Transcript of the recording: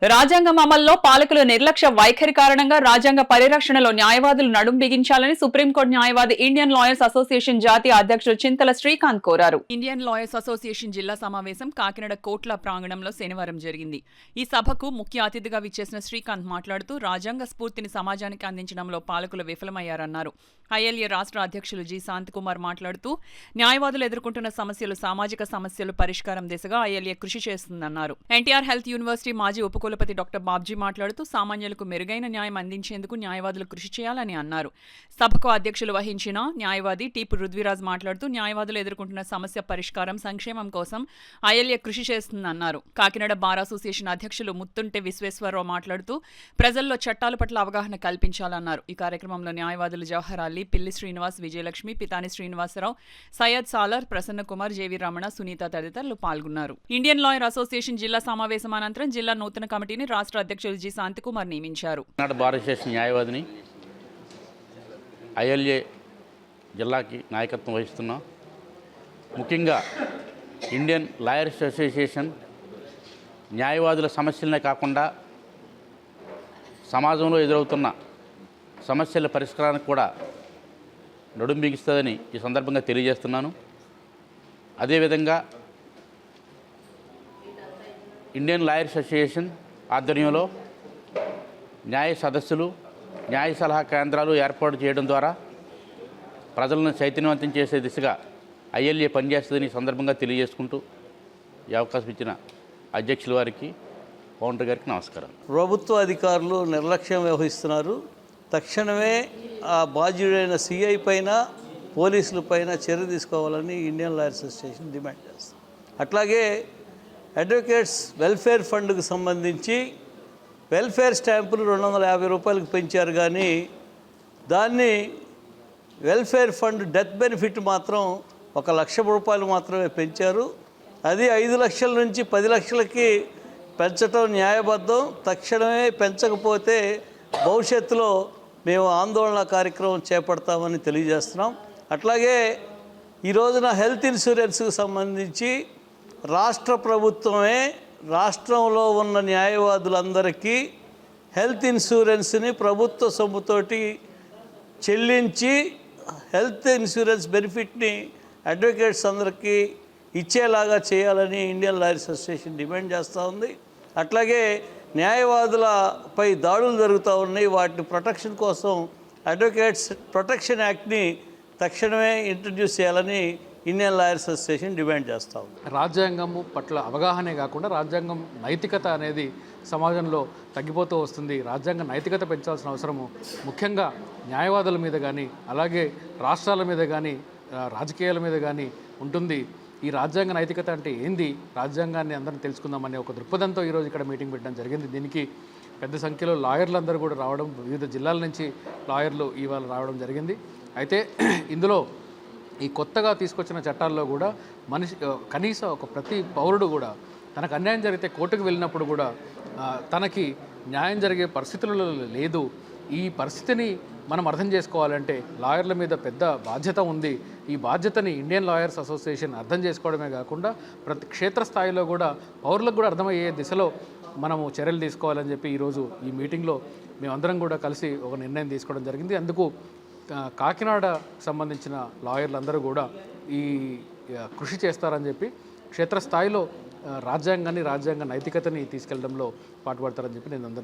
రాజ్యాంగం అమల్లో పాలకుల నిర్లక్ష్య వైఖరి కారణంగా రాజ్యాంగ పరిరక్షణలో న్యాయవాదులు నడుం బిగించాలని సుప్రీంకోర్టు న్యాయవాది ఇండియన్ లాయర్స్ అసోసియేషన్ జాతీయ అధ్యక్షుడు చింతల శ్రీకాంత్ కోరారు. ఇండియన్ లాయర్స్ అసోసియేషన్ జిల్లా సమావేశం కాకినాడ కోట్ల ప్రాంగణంలో శనివారం జరిగింది. ఈ సభకు ముఖ్య అతిథిగా విచ్చేసిన శ్రీకాంత్ మాట్లాడుతూ రాజ్యాంగ స్ఫూర్తిని సమాజానికి అందించడంలో పాలకులు విఫలమయ్యారన్నారు. ఐఎల్ఏ రాష్ట్ర అధ్యక్షులు జి శాంతికుమార్ మాట్లాడుతూ న్యాయవాదులు ఎదుర్కొంటున్న సమస్యలు సామాజిక సమస్యలు పరిష్కారం దిశగా ఐఎల్ఏ కృషి చేస్తుందన్నారు. ఎన్టీఆర్ హెల్త్ యూనివర్సిటీ మాజీ ఉపకులపతి డాక్టర్ బాబ్జీ మాట్లాడుతూ సామాన్యులకు మెరుగైన న్యాయం అందించేందుకు న్యాయవాదులు కృషి చేయాలని అన్నారు. సభకు అధ్యక్షులు వహించిన న్యాయవాది టీపు రుద్విరాజ్ మాట్లాడుతూ న్యాయవాదులు ఎదుర్కొంటున్న సమస్య పరిష్కారం సంక్షేమం కోసం ఐఎల్ఏ కృషి చేస్తుందన్నారు. కాకినాడ బార్ అసోసియేషన్ అధ్యక్షులు ముత్తుంటె విశ్వేశ్వరరావు మాట్లాడుతూ ప్రజల్లో చట్టాల పట్ల అవగాహన కల్పించాలన్నారు. ఈ కార్యక్రమంలో న్యాయవాదులు జవహర్ అలీ, పిల్లి శ్రీనివాస్, విజయలక్ష్మి, పితాని శ్రీనివాసరావు, సయ్యద్ సాలర్, ప్రసన్న కుమార్, జేవి రమణ, సునీత తదితరులు పాల్గొన్నారు. ఇండియన్ లాయర్ అసోసియేషన్ జిల్లా సమావేశం అనంతరం జిల్లా నూతన కమిటీని రాష్ట్ర అధ్యక్షులు జి శాంతికుమార్ నియమించారు. బార్ అసోసియేషన్ న్యాయవాదిని ఐఎల్ఏ జిల్లాకి నాయకత్వం వహిస్తున్నాం. ముఖ్యంగా ఇండియన్ లాయర్స్ అసోసియేషన్ న్యాయవాదుల సమస్యలనే కాకుండా సమాజంలో ఎదురవుతున్న సమస్యల పరిష్కారానికి కూడా నడుం బిగిస్తుందని ఈ సందర్భంగా తెలియజేస్తున్నాను. అదేవిధంగా ఇండియన్ లాయర్స్ అసోసియేషన్ ఆధ్వర్యంలో న్యాయ సదస్సులు, న్యాయ సలహా కేంద్రాలు ఏర్పాటు చేయడం ద్వారా ప్రజలను చైతన్యవంతం చేసే దిశగా ఐఎల్ఏ పనిచేస్తుందని ఈ సందర్భంగా తెలియజేసుకుంటూ ఈ అవకాశం ఇచ్చిన అధ్యక్షుల వారికి, ఫౌండర్ గారికి నమస్కారం. ప్రభుత్వ అధికారులు నిర్లక్ష్యం వ్యవహరిస్తున్నారు. తక్షణమే ఆ బాధ్యుడైన సిఐ పైన, పోలీసుల పైన చర్య తీసుకోవాలని ఇండియన్ లాయర్స్ అసోసియేషన్ డిమాండ్ చేస్తుంది. అట్లాగే అడ్వకేట్స్ వెల్ఫేర్ ఫండ్కు సంబంధించి వెల్ఫేర్ స్టాంపులు 250 రూపాయలకు పెంచారు, కానీ దాన్ని వెల్ఫేర్ ఫండ్ డెత్ బెనిఫిట్ మాత్రం 1,00,000 రూపాయలు మాత్రమే పెంచారు. అది 5 లక్షల నుంచి 10 లక్షలకి పెంచడం న్యాయబద్ధం. తక్షణమే పెంచకపోతే భవిష్యత్తులో మేము ఆందోళన కార్యక్రమం చేపడతామని తెలియజేస్తున్నాం. అట్లాగే ఈ రోజున హెల్త్ ఇన్సూరెన్స్కి సంబంధించి రాష్ట్ర ప్రభుత్వమే రాష్ట్రంలో ఉన్న న్యాయవాదులందరికీ హెల్త్ ఇన్సూరెన్స్ని ప్రభుత్వ సొమ్ముతోటి చెల్లించి హెల్త్ ఇన్సూరెన్స్ బెనిఫిట్ని అడ్వకేట్స్ అందరికీ ఇచ్చేలాగా చేయాలని ఇండియన్ లాయర్స్ అసోసియేషన్ డిమాండ్ చేస్తూ ఉంది. అట్లాగే న్యాయవాదులపై దాడులు జరుగుతూ ఉన్నాయి. వాటి ప్రొటెక్షన్ కోసం అడ్వకేట్స్ ప్రొటెక్షన్ యాక్ట్ని తక్షణమే ఇంట్రడ్యూస్ చేయాలని ఇండియన్ లాయర్స్ అసోసియేషన్ డిమాండ్ చేస్తూ ఉంది. రాజ్యాంగం పట్ల అవగాహనే కాకుండా రాజ్యాంగం నైతికత అనేది సమాజంలో తగ్గిపోతూ వస్తుంది. రాజ్యాంగ నైతికత పెంచాల్సిన అవసరము ముఖ్యంగా న్యాయవాదుల మీద కానీ, అలాగే రాష్ట్రాల మీద కానీ, రాజకీయాల మీద కానీ ఉంటుంది. ఈ రాజ్యాంగ నైతికత అంటే ఏంది, రాజ్యాంగాన్ని అందరం తెలుసుకుందామనే ఒక దృక్పథంతో ఈరోజు ఇక్కడ మీటింగ్ పెట్టడం జరిగింది. దీనికి పెద్ద సంఖ్యలో లాయర్లు అందరూ కూడా రావడం, వివిధ జిల్లాల నుంచి లాయర్లు ఇవాళ రావడం జరిగింది. అయితే ఇందులో ఈ కొత్తగా తీసుకొచ్చిన చట్టాల్లో కూడా కనీసం ఒక ప్రతి పౌరుడు కూడా తనకు అన్యాయం జరిగితే కోర్టుకు వెళ్ళినప్పుడు కూడా తనకి న్యాయం జరిగే పరిస్థితులలో లేదు. ఈ పరిస్థితిని మనం అర్థం చేసుకోవాలంటే లాయర్ల మీద పెద్ద బాధ్యత ఉంది. ఈ బాధ్యతని ఇండియన్ లాయర్స్ అసోసియేషన్ అర్థం చేసుకోవడమే కాకుండా ప్రతి క్షేత్రస్థాయిలో కూడా పౌరులకు కూడా అర్థమయ్యే దిశలో మనము చర్యలు తీసుకోవాలని చెప్పి ఈరోజు ఈ మీటింగ్లో మేమందరం కూడా కలిసి ఒక నిర్ణయం తీసుకోవడం జరిగింది. అందుకు కాకినాడ సంబంధించిన లాయర్లందరూ కూడా ఈ కృషి చేస్తారని చెప్పి క్షేత్రస్థాయిలో రాజ్యాంగ నైతికతని తీసుకెళ్లడంలో పాటుపడతారని చెప్పి నేను అందరినీ